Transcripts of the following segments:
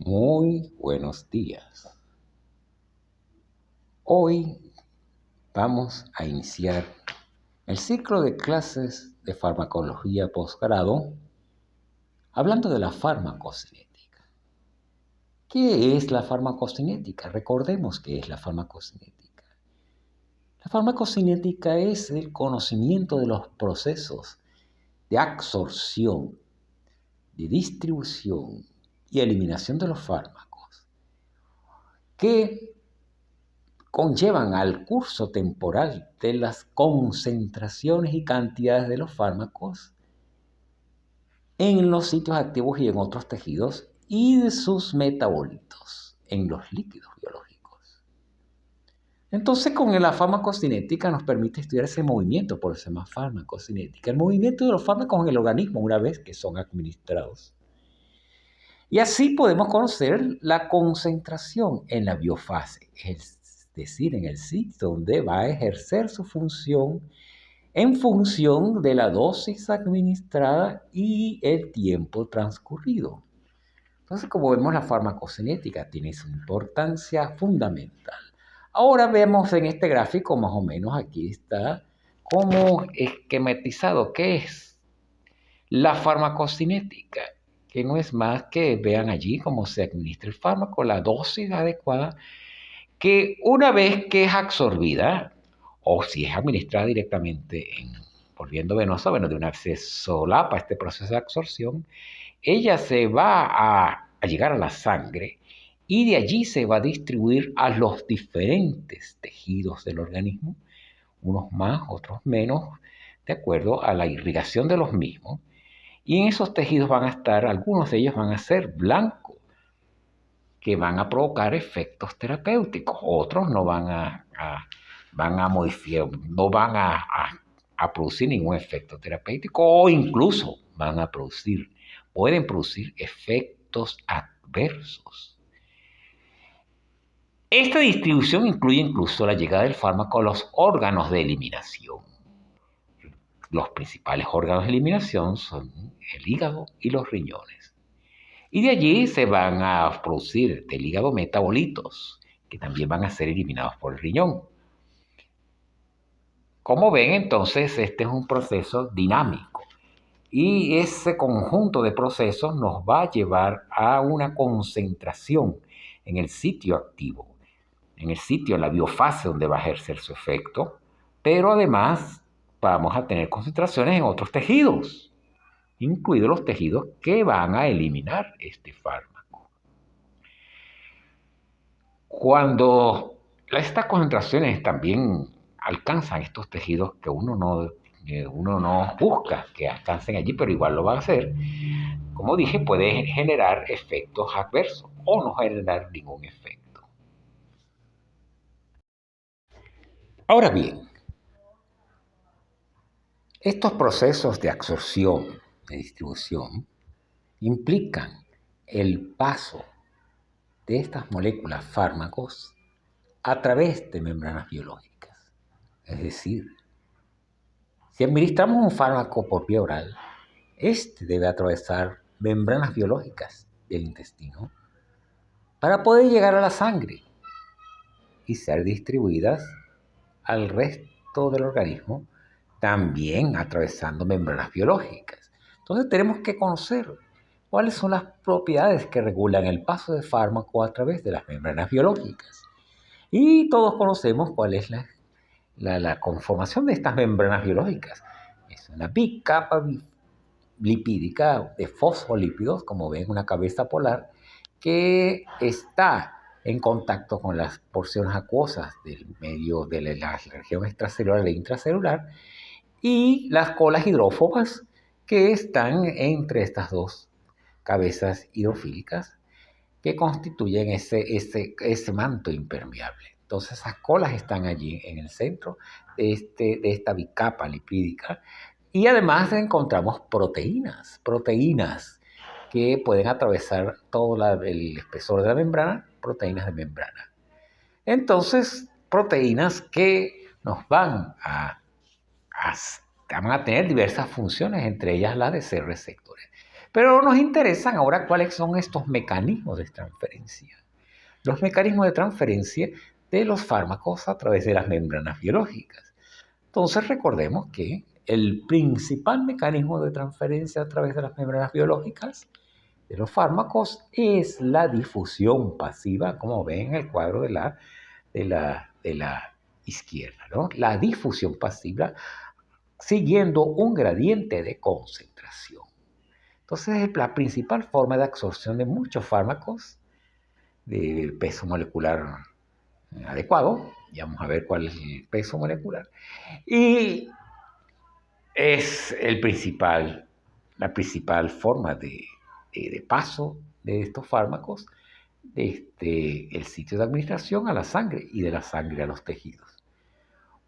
Muy buenos días. Hoy vamos a iniciar el ciclo de clases de farmacología posgrado hablando de la farmacocinética. ¿Qué es la farmacocinética? Recordemos qué es la farmacocinética. La farmacocinética es el conocimiento de los procesos de absorción, de distribución y eliminación de los fármacos que conllevan al curso temporal de las concentraciones y cantidades de los fármacos en los sitios activos y en otros tejidos y de sus metabolitos en los líquidos biológicos. Entonces, con la farmacocinética nos permite estudiar ese movimiento, por eso se llama farmacocinética, el movimiento de los fármacos en el organismo una vez que son administrados. Y así podemos conocer la concentración en la biofase, es decir, en el sitio donde va a ejercer su función en función de la dosis administrada y el tiempo transcurrido. Entonces, como vemos, la farmacocinética tiene su importancia fundamental. Ahora vemos en este gráfico, más o menos aquí está, como esquematizado qué es la farmacocinética, que no es más que vean allí cómo se administra el fármaco, la dosis adecuada, que una vez que es absorbida, o si es administrada directamente por vía endovenosa, bueno, de un acceso solapa este proceso de absorción, ella se va a llegar a la sangre y de allí se va a distribuir a los diferentes tejidos del organismo, unos más, otros menos, de acuerdo a la irrigación de los mismos. Y en esos tejidos van a estar, algunos de ellos van a ser blancos, que van a provocar efectos terapéuticos. Otros no van a modificar, no van a producir ningún efecto terapéutico o incluso pueden producir efectos adversos. Esta distribución incluye incluso la llegada del fármaco a los órganos de eliminación. Los principales órganos de eliminación son el hígado y los riñones. Y de allí se van a producir del hígado metabolitos, que también van a ser eliminados por el riñón. Como ven, entonces, este es un proceso dinámico. Y ese conjunto de procesos nos va a llevar a una concentración en el sitio activo, en el sitio, en la biofase donde va a ejercer su efecto, pero además vamos a tener concentraciones en otros tejidos, incluidos los tejidos que van a eliminar este fármaco. Cuando estas concentraciones también alcanzan estos tejidos que uno no busca que alcancen allí, pero igual lo va a hacer, como dije, puede generar efectos adversos o no generar ningún efecto. Ahora bien, estos procesos de absorción, de distribución, implican el paso de estas moléculas fármacos a través de membranas biológicas. Es decir, si administramos un fármaco por vía oral, este debe atravesar membranas biológicas del intestino para poder llegar a la sangre y ser distribuidas al resto del organismo, también atravesando membranas biológicas. Entonces tenemos que conocer cuáles son las propiedades que regulan el paso de fármaco a través de las membranas biológicas. Y todos conocemos cuál es la conformación de estas membranas biológicas. Es una bicapa lipídica de fosfolípidos, como ven, una cabeza polar, que está en contacto con las porciones acuosas del medio de la región extracelular e intracelular, y las colas hidrófobas que están entre estas dos cabezas hidrofílicas que constituyen ese manto impermeable. Entonces esas colas están allí en el centro de esta bicapa lipídica, y además encontramos proteínas que pueden atravesar todo el espesor de la membrana, proteínas de membrana. Entonces, proteínas que nos van a tener diversas funciones, entre ellas la de ser receptores. Pero nos interesan ahora cuáles son estos mecanismos de transferencia. Los mecanismos de transferencia de los fármacos a través de las membranas biológicas. Entonces recordemos que el principal mecanismo de transferencia a través de las membranas biológicas de los fármacos es la difusión pasiva, como ven en el cuadro de la izquierda, ¿no? La difusión pasiva siguiendo un gradiente de concentración. Entonces, es la principal forma de absorción de muchos fármacos de peso molecular adecuado. Ya vamos a ver cuál es el peso molecular. Y es la principal forma de paso de estos fármacos desde el sitio de administración a la sangre y de la sangre a los tejidos.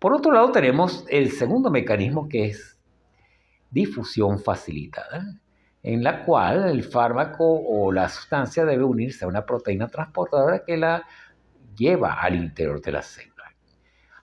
Por otro lado, tenemos el segundo mecanismo, que es difusión facilitada, en la cual el fármaco o la sustancia debe unirse a una proteína transportadora que la lleva al interior de la célula.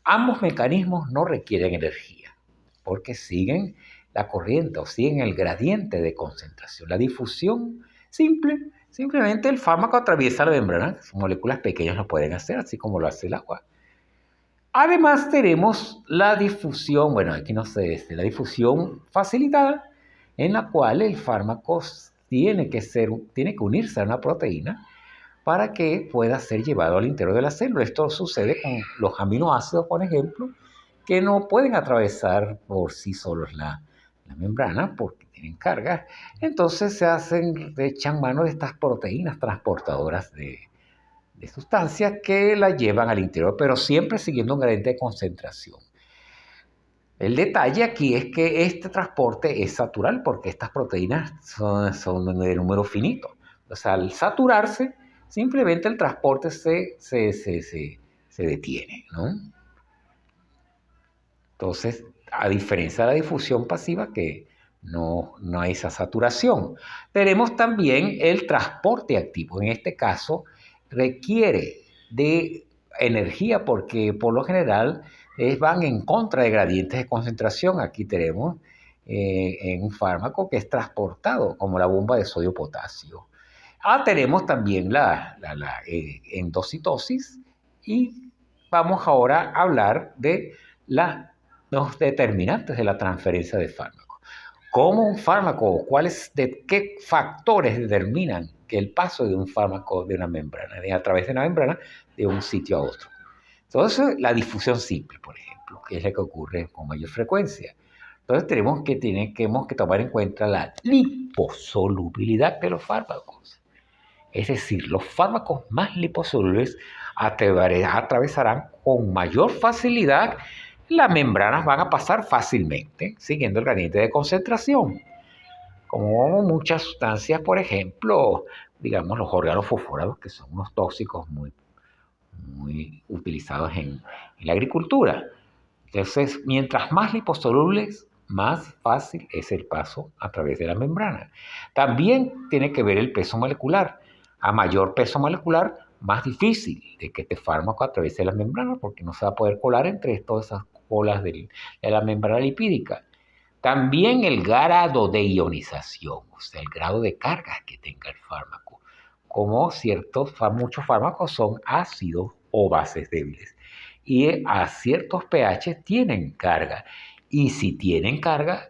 Ambos mecanismos no requieren energía, porque siguen la corriente o siguen el gradiente de concentración. La difusión simplemente el fármaco atraviesa la membrana, moléculas pequeñas lo pueden hacer, así como lo hace el agua. Además tenemos la difusión, la difusión facilitada, en la cual el fármaco tiene que unirse a una proteína para que pueda ser llevado al interior de la célula. Esto sucede con los aminoácidos, por ejemplo, que no pueden atravesar por sí solos la membrana porque tienen carga. Entonces se echan mano de estas proteínas transportadoras de sustancias que la llevan al interior, pero siempre siguiendo un gradiente de concentración. El detalle aquí es que este transporte es satural porque estas proteínas son de número finito. O sea, al saturarse, simplemente el transporte se detiene, ¿no? Entonces, a diferencia de la difusión pasiva, que no hay esa saturación. Tenemos también el transporte activo. En este caso, requiere de energía porque por lo general van en contra de gradientes de concentración. Aquí tenemos en un fármaco que es transportado, como la bomba de sodio-potasio. Tenemos también la endocitosis y vamos ahora a hablar de los determinantes de la transferencia de fármacos. ¿Cómo un fármaco, qué factores determinan que el paso de un fármaco de una membrana, a través de una membrana, de un sitio a otro? Entonces, la difusión simple, por ejemplo, que es la que ocurre con mayor frecuencia. Entonces, tenemos que tomar en cuenta la liposolubilidad de los fármacos. Es decir, los fármacos más liposolubles atravesarán con mayor facilidad. Las membranas van a pasar fácilmente, siguiendo el gradiente de concentración. Como muchas sustancias, por ejemplo, digamos los organofosforados, que son unos tóxicos muy utilizados en la agricultura. Entonces, mientras más liposolubles, más fácil es el paso a través de la membrana. También tiene que ver el peso molecular. A mayor peso molecular, más difícil de que este fármaco atraviese la membrana porque no se va a poder colar entre todas esas colas de la membrana lipídica. También el grado de ionización, o sea, el grado de carga que tenga el fármaco. Como muchos fármacos son ácidos o bases débiles. Y a ciertos pH tienen carga. Y si tienen carga,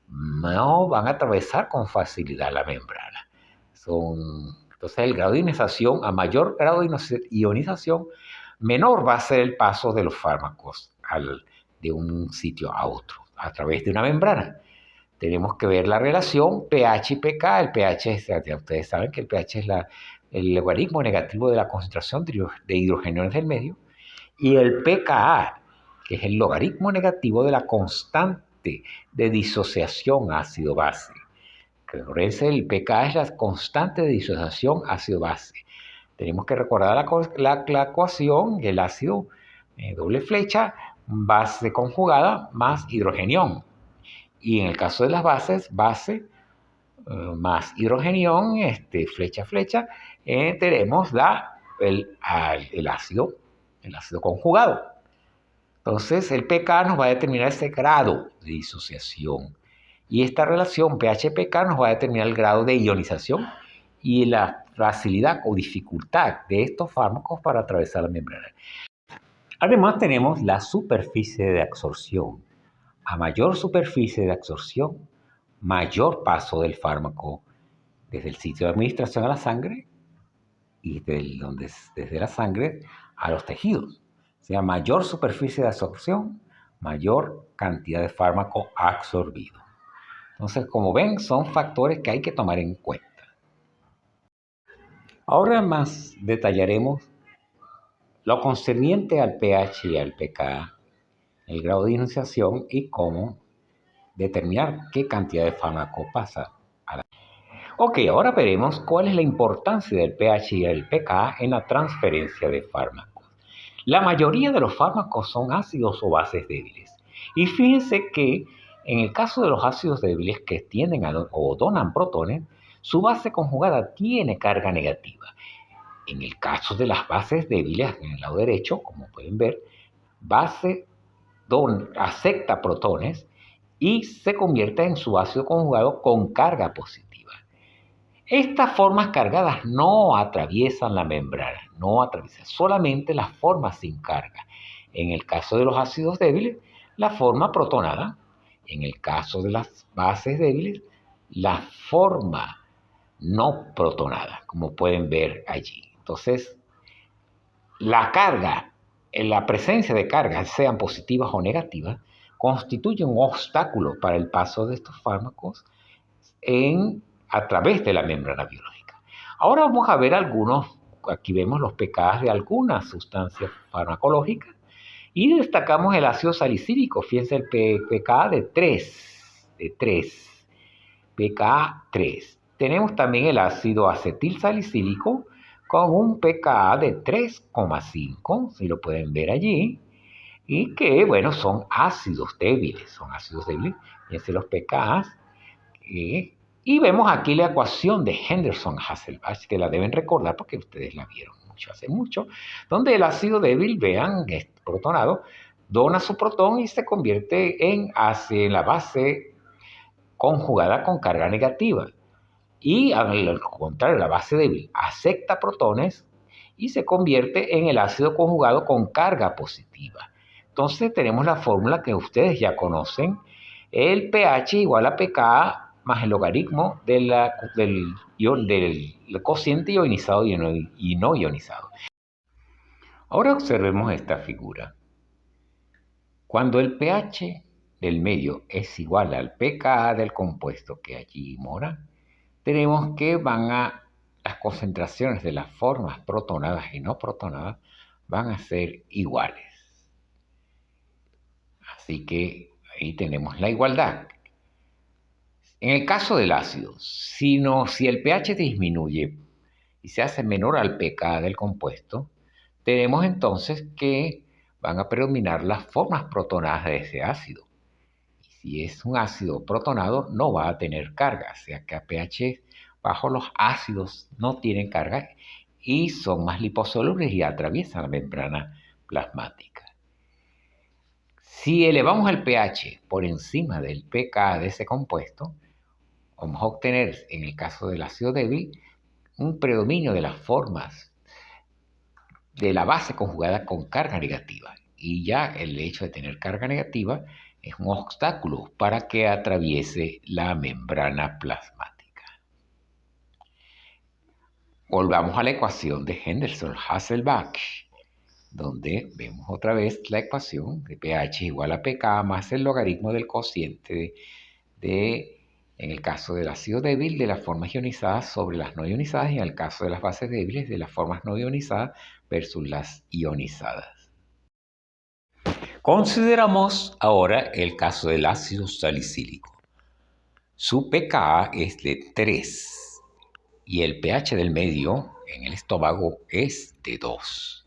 no van a atravesar con facilidad la membrana. Entonces, el grado de ionización, a mayor grado de ionización, menor va a ser el paso de los fármacos de un sitio a otro, a través de una membrana. Tenemos que ver la relación pH y pK. El pH, ya ustedes saben que el pH es el logaritmo negativo de la concentración de hidrogeniones del medio, y el pKa, que es el logaritmo negativo de la constante de disociación ácido-base. Recuerden, el pKa es la constante de disociación ácido-base. Tenemos que recordar la ecuación del ácido doble flecha, base conjugada más hidrogenión. Y en el caso de las bases, base más hidrogenión, flecha, flecha, tenemos el ácido conjugado. Entonces, el pK nos va a determinar ese grado de disociación. Y esta relación pH-pK nos va a determinar el grado de ionización y la facilidad o dificultad de estos fármacos para atravesar la membrana. Además tenemos la superficie de absorción. A mayor superficie de absorción, mayor paso del fármaco desde el sitio de administración a la sangre y desde la sangre a los tejidos. O sea, mayor superficie de absorción, mayor cantidad de fármaco absorbido. Entonces, como ven, son factores que hay que tomar en cuenta. Ahora más detallaremos lo concerniente al pH y al pK, el grado de ionización y cómo determinar qué cantidad de fármaco pasa a la. Ok, ahora veremos cuál es la importancia del pH y el pK en la transferencia de fármacos. La mayoría de los fármacos son ácidos o bases débiles. Y fíjense que en el caso de los ácidos débiles que tienden o donan protones, su base conjugada tiene carga negativa. En el caso de las bases débiles, en el lado derecho, como pueden ver, base acepta protones y se convierte en su ácido conjugado con carga positiva. Estas formas cargadas no atraviesan la membrana, no atraviesan, solamente las formas sin carga. En el caso de los ácidos débiles, la forma protonada. En el caso de las bases débiles, la forma no protonada, como pueden ver allí. Entonces, la carga, la presencia de cargas, sean positivas o negativas, constituye un obstáculo para el paso de estos fármacos a través de la membrana biológica. Ahora vamos a ver aquí vemos los pKs de algunas sustancias farmacológicas y destacamos el ácido salicílico. Fíjense el pKa de 3, pKa 3. Tenemos también el ácido acetil salicílico con un pKa de 3,5, si lo pueden ver allí, y que, bueno, son ácidos débiles, fíjense los pKas. Y vemos aquí la ecuación de Henderson-Hasselbalch, que la deben recordar porque ustedes la vieron hace mucho, donde el ácido débil, vean, protonado, dona su protón y se convierte en la base conjugada con carga negativa. Y al contrario, la base débil acepta protones y se convierte en el ácido conjugado con carga positiva. Entonces tenemos la fórmula que ustedes ya conocen, el pH igual a pK más el logaritmo del cociente ionizado y no ionizado. Ahora observemos esta figura. Cuando el pH del medio es igual al pKa del compuesto que allí mora, tenemos que las concentraciones de las formas protonadas y no protonadas van a ser iguales. Así que ahí tenemos la igualdad. En el caso del ácido, si el pH disminuye y se hace menor al pK del compuesto, tenemos entonces que van a predominar las formas protonadas de ese ácido. Y si es un ácido protonado, no va a tener carga, o sea que a pH bajo los ácidos no tienen carga y son más liposolubles y atraviesan la membrana plasmática. Si elevamos el pH por encima del pK de ese compuesto, vamos a obtener, en el caso del ácido débil, un predominio de las formas de la base conjugada con carga negativa. Y ya el hecho de tener carga negativa es un obstáculo para que atraviese la membrana plasmática. Volvamos a la ecuación de Henderson-Hasselbalch, donde vemos otra vez la ecuación de pH igual a pK más el logaritmo del cociente en el caso del ácido débil, de las formas ionizadas sobre las no ionizadas, y en el caso de las bases débiles, de las formas no ionizadas versus las ionizadas. Consideramos ahora el caso del ácido salicílico. Su pKa es de 3 y el pH del medio en el estómago es de 2.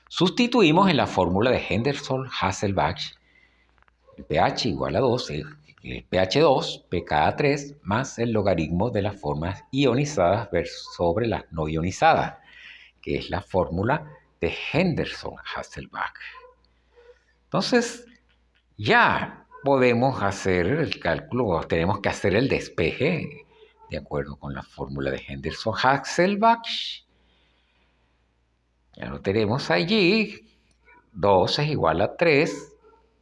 Sustituimos en la fórmula de Henderson-Hasselbalch el pH igual a 2, el pH 2, pKa 3, más el logaritmo de las formas ionizadas sobre las no ionizadas, que es la fórmula de Henderson-Hasselbalch. Entonces, ya podemos hacer el cálculo, tenemos que hacer el despeje de acuerdo con la fórmula de Henderson-Hasselbalch. Ya lo tenemos allí. 2 es igual a 3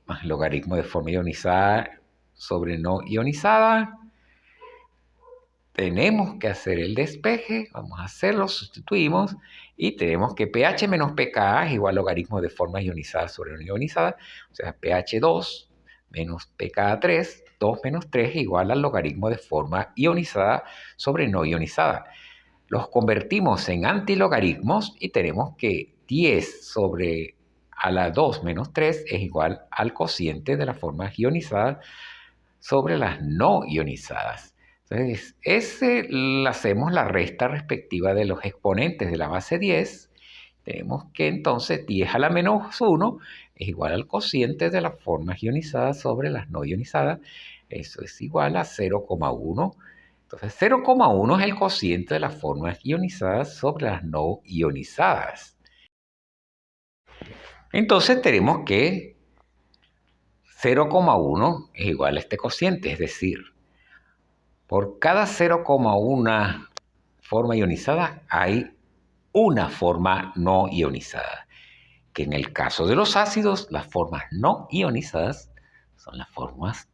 más el logaritmo de forma ionizada sobre no ionizada. Tenemos que hacer el despeje, vamos a hacerlo, sustituimos y tenemos que pH menos pKa es igual al logaritmo de forma ionizada sobre no ionizada, o sea, pH 2 menos pKa 3, 2 menos 3 es igual al logaritmo de forma ionizada sobre no ionizada. Los convertimos en antilogaritmos y tenemos que 10 sobre a la 2 menos 3 es igual al cociente de las formas ionizadas sobre las no ionizadas. Entonces, hacemos la resta respectiva de los exponentes de la base 10. Tenemos que entonces 10 a la menos 1 es igual al cociente de las formas ionizadas sobre las no ionizadas. Eso es igual a 0,1. Entonces, 0,1 es el cociente de las formas ionizadas sobre las no ionizadas. Entonces, tenemos que 0,1 es igual a este cociente, es decir, por cada 0,1 forma ionizada hay una forma no ionizada, que en el caso de los ácidos, las formas no ionizadas son las formas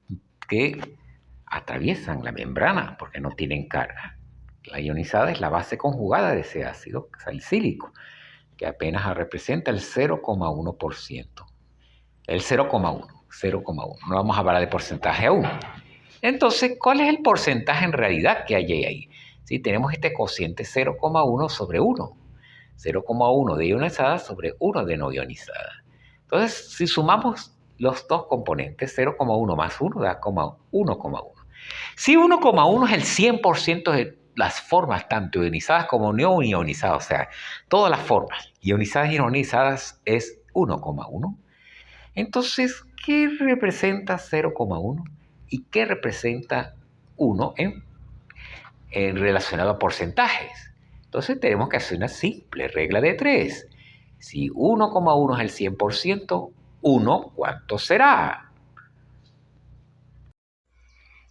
que atraviesan la membrana porque no tienen carga. La ionizada es la base conjugada de ese ácido salicílico, que apenas representa el 0,1%. El 0,1. No vamos a hablar de porcentaje aún. Entonces, ¿cuál es el porcentaje en realidad que hay ahí? Si tenemos este cociente 0,1 sobre 1. 0,1 de ionizada sobre 1 de no ionizada. Entonces, si sumamos los dos componentes, 0,1 más 1 da 1,1. Si 1,1 es el 100% de las formas, tanto ionizadas como no ionizadas, o sea, todas las formas, ionizadas y no ionizadas, es 1,1. Entonces, ¿qué representa 0,1 y qué representa 1 en relacionado a porcentajes? Entonces, tenemos que hacer una simple regla de 3. Si 1,1 es el 100%, 1, ¿cuánto será?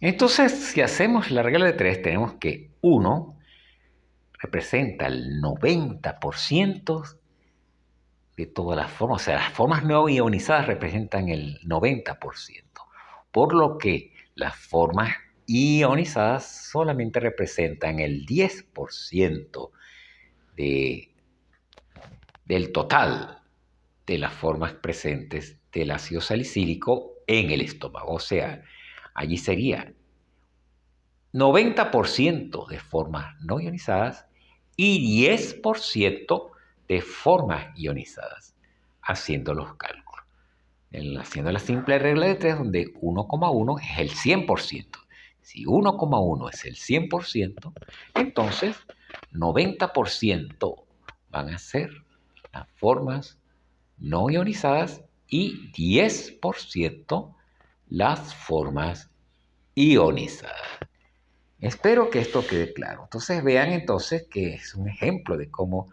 Entonces, si hacemos la regla de 3, tenemos que 1 representa el 90% de todas las formas, o sea, las formas no ionizadas representan el 90%, por lo que las formas ionizadas solamente representan el 10% del total de las formas presentes del ácido salicílico en el estómago. O sea, allí sería 90% de formas no ionizadas y 10% de formas ionizadas, haciendo los cálculos. Haciendo la simple regla de 3, donde 1,1 es el 100%. Si 1,1 es el 100%, entonces 90% van a ser las formas no ionizadas y 10% las formas ionizadas. Espero que esto quede claro. Entonces vean entonces que es un ejemplo de cómo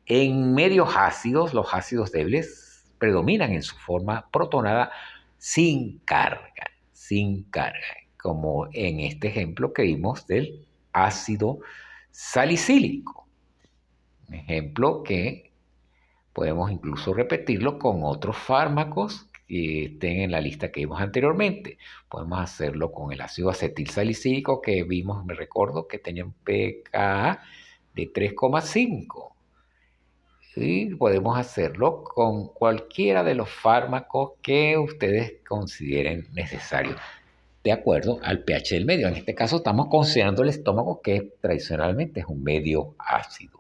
en medios ácidos, los ácidos débiles predominan en su forma protonada sin carga, como en este ejemplo que vimos del ácido salicílico. Un ejemplo que podemos incluso repetirlo con otros fármacos que estén en la lista que vimos anteriormente. Podemos hacerlo con el ácido acetilsalicílico que vimos, me recuerdo, que tenía un pKa de 3,5. Y podemos hacerlo con cualquiera de los fármacos que ustedes consideren necesarios, de acuerdo al pH del medio. En este caso estamos considerando el estómago, que tradicionalmente es un medio ácido.